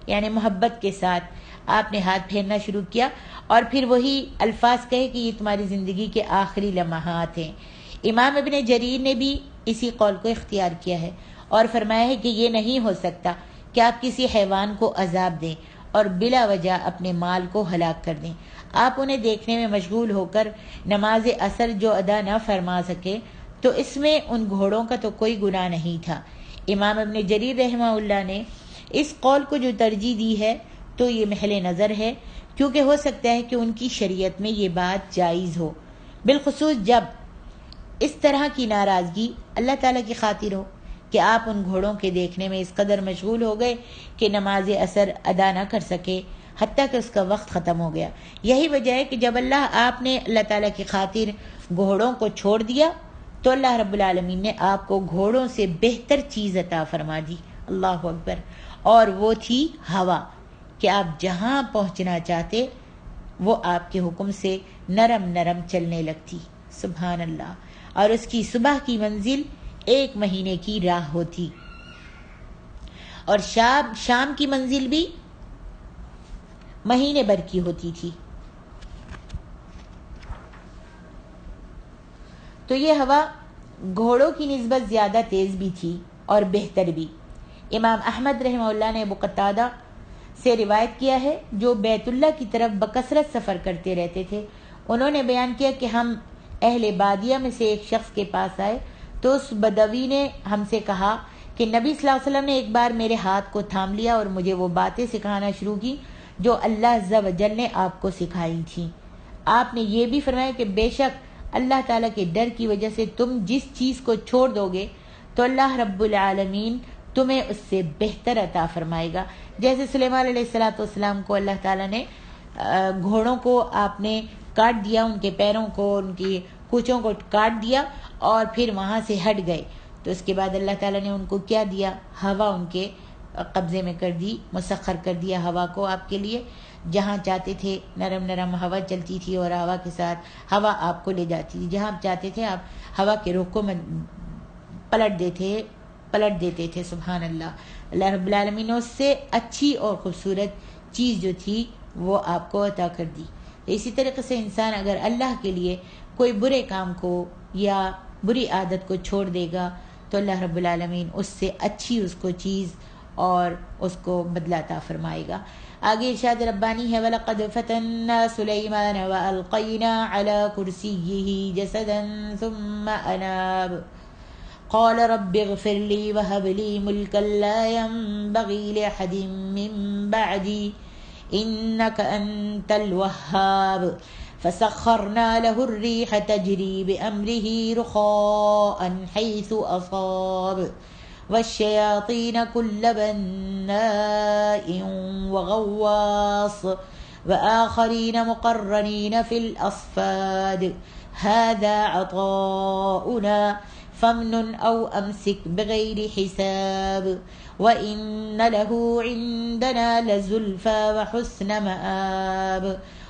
A: یعنی محبت کے ساتھ آپ نے ہاتھ پھیرنا شروع کیا اور پھر وہی الفاظ کہے کہ یہ تمہاری زندگی کے آخری لمحات ہیں. امام ابن جریر نے بھی اسی قول کو اختیار کیا ہے اور فرمایا ہے کہ یہ نہیں ہو سکتا کہ آپ کسی حیوان کو عذاب دیں اور بلا وجہ اپنے مال کو ہلاک کر دیں. آپ انہیں دیکھنے میں مشغول ہو کر نماز عصر جو ادا نہ فرما سکے تو اس میں ان گھوڑوں کا تو کوئی گناہ نہیں تھا. امام ابن جریر رحمہ اللہ نے اس قول کو جو ترجیح دی ہے تو یہ محل نظر ہے، کیونکہ ہو سکتا ہے کہ ان کی شریعت میں یہ بات جائز ہو، بالخصوص جب اس طرح کی ناراضگی اللہ تعالیٰ کی خاطر ہو کہ آپ ان گھوڑوں کے دیکھنے میں اس قدر مشغول ہو گئے کہ نماز عصر ادا نہ کر سکے حتیٰ کہ اس کا وقت ختم ہو گیا. یہی وجہ ہے کہ جب آپ نے اللہ تعالیٰ کی خاطر گھوڑوں کو چھوڑ دیا تو اللہ رب العالمین نے آپ کو گھوڑوں سے بہتر چیز عطا فرما دی. اللہ اکبر. اور وہ تھی ہوا، کہ آپ جہاں پہنچنا چاہتے وہ آپ کے حکم سے نرم نرم چلنے لگتی. سبحان اللہ. اور اس کی صبح کی منزل 1 مہینے کی راہ ہوتی اور شام کی منزل بھی مہینے بھر کی ہوتی تھی. تو یہ ہوا گھوڑوں کی نسبت زیادہ تیز بھی تھی اور بہتر بھی. امام احمد رحمہ اللہ نے ابو قتادہ سے روایت کیا ہے جو بیت اللہ کی طرف بکثرت سفر کرتے رہتے تھے. انہوں نے بیان کیا کہ ہم اہل بادیہ میں سے ایک شخص کے پاس آئے تو اس بدوی نے ہم سے کہا کہ نبی صلی اللہ علیہ وسلم نے ایک بار میرے ہاتھ کو تھام لیا اور مجھے وہ باتیں سکھانا شروع کی جو اللہ عز و جل نے آپ کو سکھائی تھیں. آپ نے یہ بھی فرمایا کہ بے شک اللہ تعالیٰ کے ڈر کی وجہ سے تم جس چیز کو چھوڑ دو گے تو اللہ رب العالمین تمہیں اس سے بہتر عطا فرمائے گا. جیسے سلیمان علیہ السلام کو اللہ تعالیٰ نے گھوڑوں کو آپ نے کاٹ دیا، ان کے پیروں کو، ان کی کونچوں کو کاٹ دیا اور پھر وہاں سے ہٹ گئے. تو اس کے بعد اللہ تعالیٰ نے ان کو کیا دیا؟ ہوا ان کے قبضے میں کر دی، مسخر کر دیا ہوا کو آپ کے لیے. جہاں چاہتے تھے نرم نرم ہوا چلتی تھی اور ہوا کے ساتھ ہوا آپ کو لے جاتی تھی. جہاں آپ چاہتے تھے آپ ہوا کے رخ کو پلٹ دیتے تھے. سبحان اللہ. اللہ رب العالمین نے اس سے اچھی اور خوبصورت چیز جو تھی وہ آپ کو عطا کر دی. اسی طریقے سے انسان اگر اللہ کے لیے کوئی برے کام کو یا بری عادت کو چھوڑ دے گا تو اللہ رب العالمین اس سے اچھی اس کو چیز اور اس کو بدلہ عطا فرمائے گا. آگے ارشاد ربانی ہے وَلَقَدْ فَتَنَّا سُلَيْمَانَ وَأَلْقَيْنَا عَلَى كُرْسِيِّهِ جَسَدًا ثُمَّ أَنَابَ قَالَ رَبِّ اغْفِرْ لِي وَهَبْ لِي مُلْكًا لَا يَنبَغِي لِأَحَدٍ مِّن بَعْدِي إِنَّكَ أَنتَ الْوَهَّابُ فَسَخَّرْنَا لَهُ الرِّيحَ تَجْرِي بِأَمْرِهِ رُخَاءً حَيْثُ أَصَابَ والشياطين كل بناء وغواص وآخرين مقرنين في الأصفاد هذا عطاؤنا فامنن أو أمسك بغير حساب وإن له عندنا لزلفى وحسن مآب.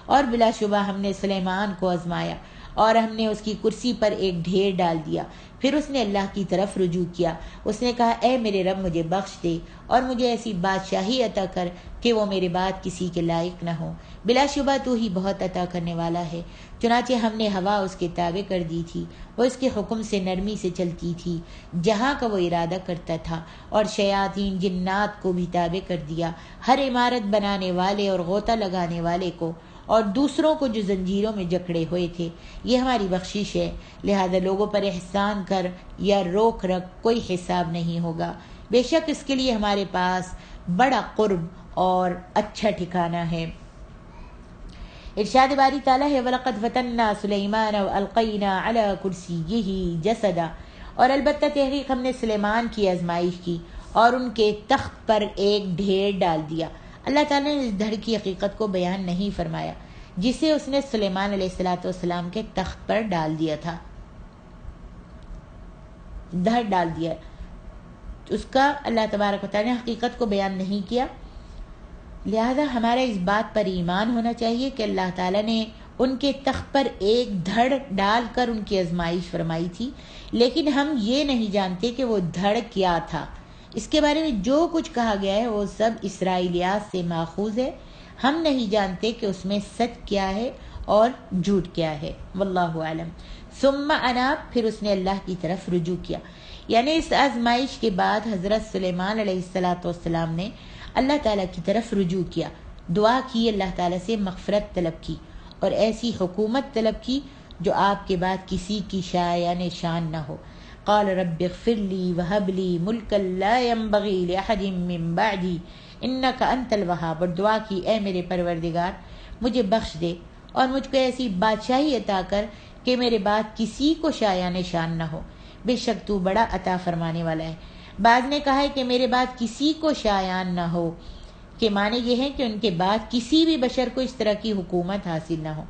A: اور بلا شبہ ہم نے سلیمان کو آزمایا اور ہم نے اس کی کرسی پر ایک ڈھیر ڈال دیا. پھر اس نے اللہ کی طرف رجوع کیا. اس نے کہا اے میرے رب مجھے بخش دے اور مجھے ایسی بادشاہی عطا کر کہ وہ میرے بعد کسی کے لائق نہ ہو. بلا شبہ تو ہی بہت عطا کرنے والا ہے. چنانچہ ہم نے ہوا اس کے تابع کر دی تھی، وہ اس کے حکم سے نرمی سے چلتی تھی جہاں کا وہ ارادہ کرتا تھا، اور شیاطین جنات کو بھی تابع کر دیا، ہر عمارت بنانے والے اور غوطہ لگانے والے کو اور دوسروں کو جو زنجیروں میں جکڑے ہوئے تھے. یہ ہماری بخشش ہے، لہذا لوگوں پر احسان کر یا روک رکھ کوئی حساب نہیں ہوگا. بے شک اس کے لیے ہمارے پاس بڑا قرب اور اچھا ٹھکانہ ہے. ارشاد باری تعالیٰ ہے وَلَقَدْ فَتَنَّا سُلَيْمَانَ وَأَلْقَيْنَا عَلَى كُرْسِيِّهِ جَسَدًا اور البتہ تحقیق ہم نے سلیمان کی آزمائش کی اور ان کے تخت پر ایک ڈھیر ڈال دیا. اللہ تعالیٰ نے اس دھڑ کی حقیقت کو بیان نہیں فرمایا جسے اس نے سلیمان علیہ السلام کے تخت پر ڈال دیا تھا. دھڑ ڈال دیا اس کا اللہ تبارک و تعالیٰ نے حقیقت کو بیان نہیں کیا. لہذا ہمارا اس بات پر ایمان ہونا چاہیے کہ اللہ تعالیٰ نے ان کے تخت پر ایک دھڑ ڈال کر ان کی آزمائش فرمائی تھی، لیکن ہم یہ نہیں جانتے کہ وہ دھڑ کیا تھا. اس کے بارے میں جو کچھ کہا گیا ہے وہ سب اسرائیلیات سے ماخوذ ہے. ہم نہیں جانتے کہ اس میں سچ کیا ہے اور جھوٹ کیا ہے. واللہ عالم. ثم اناب پھر اس نے اللہ کی طرف رجوع کیا. یعنی اس آزمائش کے بعد حضرت سلیمان علیہ السلام نے اللہ تعالیٰ کی طرف رجوع کیا، دعا کی، اللہ تعالیٰ سے مغفرت طلب کی اور ایسی حکومت طلب کی جو آپ کے بعد کسی کی شایان شان نہ ہو. قال رب اغفر لی وہب لی ملکا لا ينبغی لأحد من بعدی انک انت الوہاب. اور دعا کی اے میرے پروردگار مجھے بخش دے اور مجھ کو ایسی بادشاہی عطا کر کہ میرے بعد کسی کو شایان شان نہ ہو، بے شک تو بڑا عطا فرمانے والا ہے. بعض نے کہا ہے کہ میرے بعد کسی کو شایان نہ ہو کہ معنی یہ ہے کہ ان کے بعد کسی بھی بشر کو اس طرح کی حکومت حاصل نہ ہو.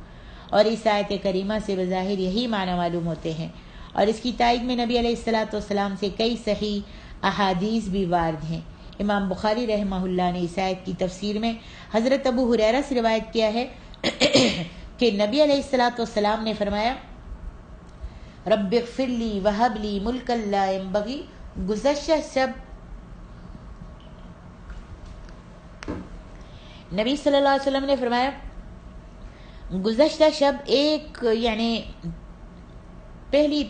A: اور اس آیت کریمہ سے بظاہر یہی معنی معلوم ہوتے ہیں. اور اس کی تائید میں نبی علیہ السلام سے کئی صحیح احادیث بھی وارد ہیں. امام بخاری رحمہ اللہ نے اس آیت کی تفسیر میں حضرت ابو ہریرہ سے روایت کیا ہے کہ نبی علیہ السلام نے فرمایا رب اغفر لی وہب لی ملکا لا ينبغی. گزشتہ شب نبی صلی اللہ علیہ وسلم نے فرمایا گزشتہ شب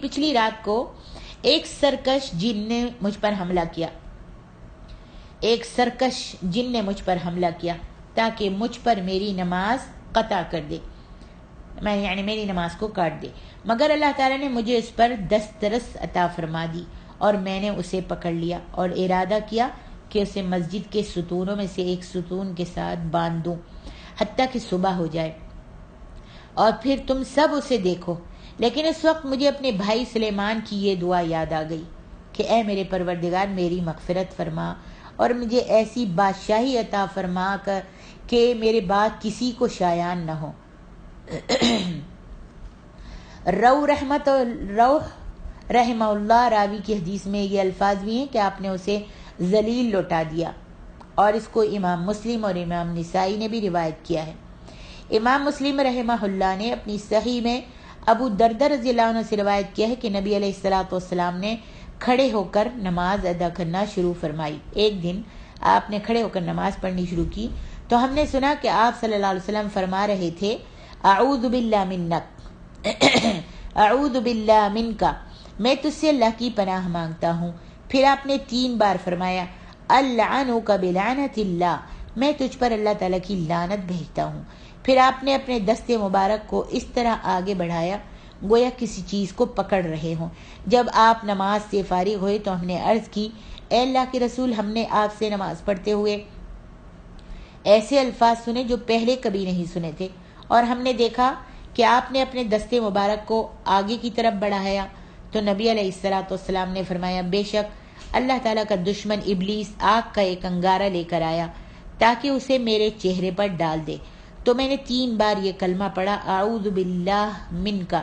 A: پچھلی رات کو ایک سرکش جن نے مجھ پر حملہ کیا تاکہ مجھ پر میری نماز قطع کر دے، میری نماز کو کاٹ دے، مگر اللہ تعالیٰ نے مجھے اس پر دسترس عطا فرما دی اور میں نے اسے پکڑ لیا اور ارادہ کیا کہ اسے مسجد کے ستونوں میں سے ایک ستون کے ساتھ باندھ دوں حتیٰ کہ صبح ہو جائے اور پھر تم سب اسے دیکھو. لیکن اس وقت مجھے اپنے بھائی سلیمان کی یہ دعا یاد آ گئی کہ اے میرے پروردگار میری مغفرت فرما اور مجھے ایسی بادشاہی عطا فرما کہ میرے بعد کسی کو شایان نہ ہو۔ روح رحمہ اللہ راوی کی حدیث میں یہ الفاظ بھی ہیں کہ آپ نے اسے ذلیل لوٹا دیا، اور اس کو امام مسلم اور امام نسائی نے بھی روایت کیا ہے۔ امام مسلم رحمہ اللہ نے اپنی صحیح میں ابو دردہ رضی اللہ عنہ سے روایت کیا ہے کہ نبی علیہ الصلوۃ والسلام نے کھڑے ہو کر نماز ادا کرنا شروع فرمائی۔ ایک دن آپ نے کھڑے ہو کر نماز پڑھنی شروع کی تو ہم نے سنا کہ آپ صلی اللہ علیہ وسلم فرما رہے تھے اعوذ باللہ منک اعوذ باللہ منک، میں تجھ سے اللہ کی پناہ مانگتا ہوں۔ پھر آپ نے 3 بار فرمایا العنک بلعنت اللہ، میں تجھ پر اللہ تعالیٰ کی لعنت بھیجتا ہوں۔ پھر آپ نے اپنے دست مبارک کو اس طرح آگے بڑھایا گویا کسی چیز کو پکڑ رہے ہوں۔ جب آپ نماز سے فارغ ہوئے تو ہم نے عرض کی اے اللہ کے رسول، ہم نے آپ سے نماز پڑھتے ہوئے ایسے الفاظ سنے جو پہلے کبھی نہیں سنے تھے، اور ہم نے دیکھا کہ آپ نے اپنے دست مبارک کو آگے کی طرف بڑھایا۔ تو نبی علیہ الصلوۃ والسلام نے فرمایا بے شک اللہ تعالیٰ کا دشمن ابلیس آگ کا ایک انگارہ لے کر آیا تاکہ اسے میرے چہرے پر ڈال دے۔ تو میں نے 3 بار یہ کلمہ پڑھا اعوذ باللہ منک،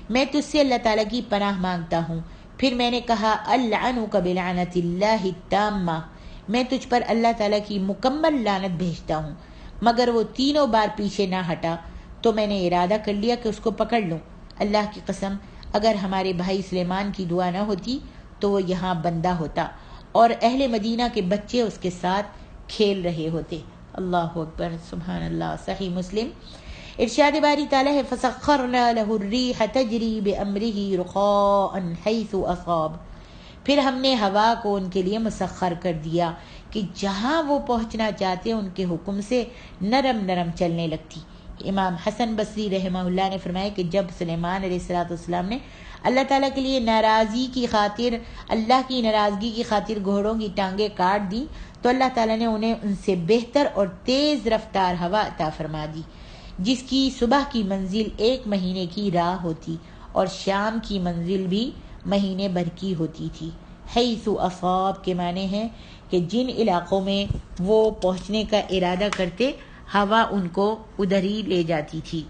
A: میں تجھ سے اللہ تعالیٰ کی پناہ مانگتا ہوں۔ پھر میں نے کہا العنک بلعنت اللہ التامہ، میں تجھ پر اللہ تعالیٰ کی مکمل لعنت بھیجتا ہوں۔ مگر وہ 3 بار پیچھے نہ ہٹا تو میں نے ارادہ کر لیا کہ اس کو پکڑ لوں۔ اللہ کی قسم اگر ہمارے بھائی سلیمان کی دعا نہ ہوتی تو وہ یہاں بندہ ہوتا اور اہل مدینہ کے بچے اس کے ساتھ کھیل رہے ہوتے۔ اللہ اکبر، سبحان اللہ۔ صحیح مسلم۔ ارشاد باری تعالیٰ ہے فَسَخَّرْنَا لَهُ الرِّيحَ تَجْرِي بِأَمْرِهِ رُخَاءً حَيْثُ أَصَابَ، پھر ہم نے ہوا کو ان کے لیے مسخر کر دیا کہ جہاں وہ پہنچنا چاہتے ان کے حکم سے نرم نرم چلنے لگتی۔ امام حسن بصری رحمہ اللہ نے فرمایا کہ جب سلیمان علیہ الصلوۃ والسلام نے اللہ تعالیٰ کے لیے اللہ کی ناراضگی کی خاطر گھوڑوں کی ٹانگیں کاٹ دی تو اللہ تعالیٰ نے انہیں ان سے بہتر اور تیز رفتار ہوا عطا فرما دی، جس کی صبح کی منزل 1 مہینے کی راہ ہوتی اور شام کی منزل بھی مہینے بھر کی ہوتی تھی۔ حیث اصاب کے معنی ہیں کہ جن علاقوں میں وہ پہنچنے کا ارادہ کرتے ہوا ان کو ادھر ہی لے جاتی تھی۔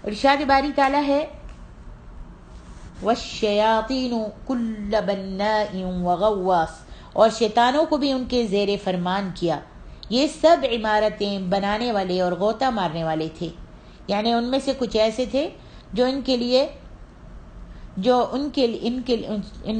A: ارشاد باری تعالیٰ ہے وَالشَّيَاطِينُ كُلَّ بَنَّاءٍ وَغَوَّاصٍ، اور شیطانوں کو بھی ان کے زیر فرمان کیا۔ یہ سب عمارتیں بنانے والے اور غوطہ مارنے والے تھے، یعنی ان میں سے کچھ ایسے تھے جو ان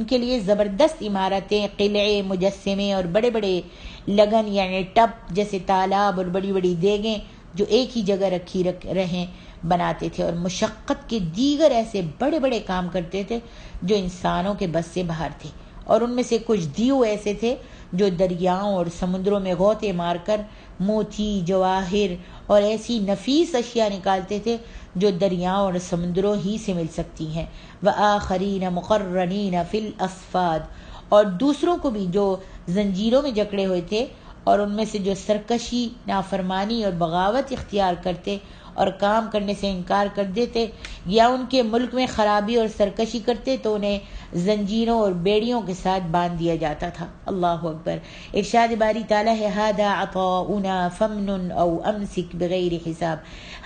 A: کے لیے زبردست عمارتیں، قلعے، مجسمے اور بڑے بڑے لگن یعنی ٹپ جیسے تالاب اور بڑی بڑی دیگیں جو ایک ہی جگہ رکھی رہیں بناتے تھے، اور مشقت کے دیگر ایسے بڑے بڑے کام کرتے تھے جو انسانوں کے بس سے باہر تھے۔ اور ان میں سے کچھ دیو ایسے تھے جو دریاؤں اور سمندروں میں غوطے مار کر موتی، جواہر اور ایسی نفیس اشیاء نکالتے تھے جو دریاؤں اور سمندروں ہی سے مل سکتی ہیں۔ وآخرین مقرنین فی الاسفاد، اور دوسروں کو بھی جو زنجیروں میں جکڑے ہوئے تھے اور ان میں سے جو سرکشی، نافرمانی اور بغاوت اختیار کرتے اور کام کرنے سے انکار کر دیتے یا ان کے ملک میں خرابی اور سرکشی کرتے تو انہیں زنجیروں اور بیڑیوں کے ساتھ باندھ دیا جاتا تھا۔ اللہ اکبر۔ ارشاد باری تعالیٰ ہے ھذا عطاؤنا فمنن او امسک بغیر حساب،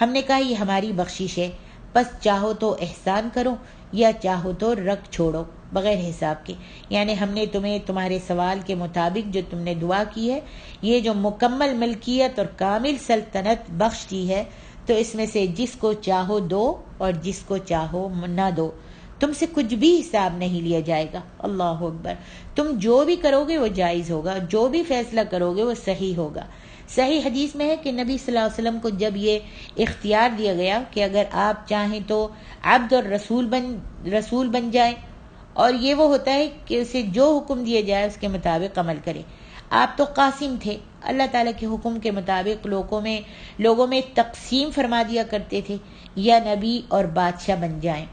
A: ہم نے کہا یہ ہماری بخشش ہے، بس چاہو تو احسان کرو یا چاہو تو رکھ چھوڑو بغیر حساب کے، یعنی ہم نے تمہیں تمہارے سوال کے مطابق جو تم نے دعا کی ہے، یہ جو مکمل ملکیت اور کامل سلطنت بخش دی ہے، تو اس میں سے جس کو چاہو دو اور جس کو چاہو نہ دو، تم سے کچھ بھی حساب نہیں لیا جائے گا۔ اللہ اکبر۔ تم جو بھی کرو گے وہ جائز ہوگا، جو بھی فیصلہ کرو گے وہ صحیح ہوگا۔ صحیح حدیث میں ہے کہ نبی صلی اللہ علیہ وسلم کو جب یہ اختیار دیا گیا کہ اگر آپ چاہیں تو عبد اور رسول بن جائیں، اور یہ وہ ہوتا ہے کہ اسے جو حکم دیا جائے اس کے مطابق عمل کرے۔ آپ تو قاسم تھے، اللہ تعالیٰ کے حکم کے مطابق لوگوں میں تقسیم فرما دیا کرتے تھے، یا نبی اور بادشاہ بن جائیں،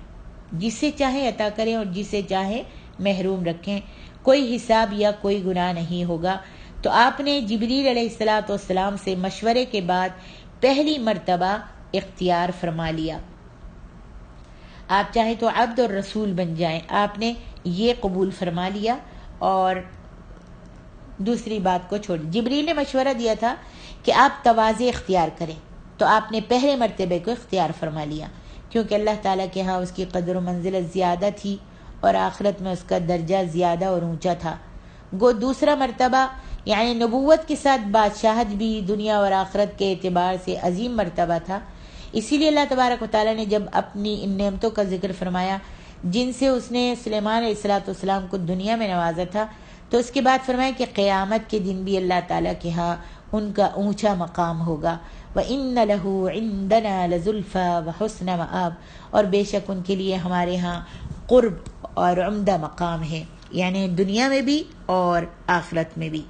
A: جسے چاہے عطا کریں اور جسے چاہے محروم رکھیں، کوئی حساب یا کوئی گناہ نہیں ہوگا۔ تو آپ نے جبریل علیہ الصلوۃ والسلام سے مشورے کے بعد پہلی مرتبہ اختیار فرما لیا۔ آپ چاہیں تو عبد اور رسول بن جائیں. آپ نے یہ قبول فرما لیا اور دوسری بات کو چھوڑ. جبریل نے مشورہ دیا تھا کہ آپ تواضع اختیار کریں، تو آپ نے پہلے مرتبے کو اختیار فرما لیا، کیونکہ اللہ تعالیٰ کے ہاں اس کی قدر و منزلت زیادہ تھی اور آخرت میں اس کا درجہ زیادہ اور اونچا تھا. گو دوسرا مرتبہ یعنی نبوت کے ساتھ بادشاہت بھی دنیا اور آخرت کے اعتبار سے عظیم مرتبہ تھا. اسی لیے اللہ تبارک و تعالیٰ نے جب اپنی ان نعمتوں کا ذکر فرمایا جن سے اس نے سلیمان علیہ السلام کو دنیا میں نوازا تھا، تو اس کے بعد فرمایا کہ قیامت کے دن بھی اللہ تعالیٰ کے ہاں ان کا اونچا مقام ہوگا. وَإِنَّ لَهُ عِندَنَا لَزُلْفَىٰ وَحُسْنَ مَآب، اور بے شک ان کے لیے ہمارے ہاں قرب اور عمدہ مقام ہے، یعنی دنیا میں بھی اور آخرت میں بھی.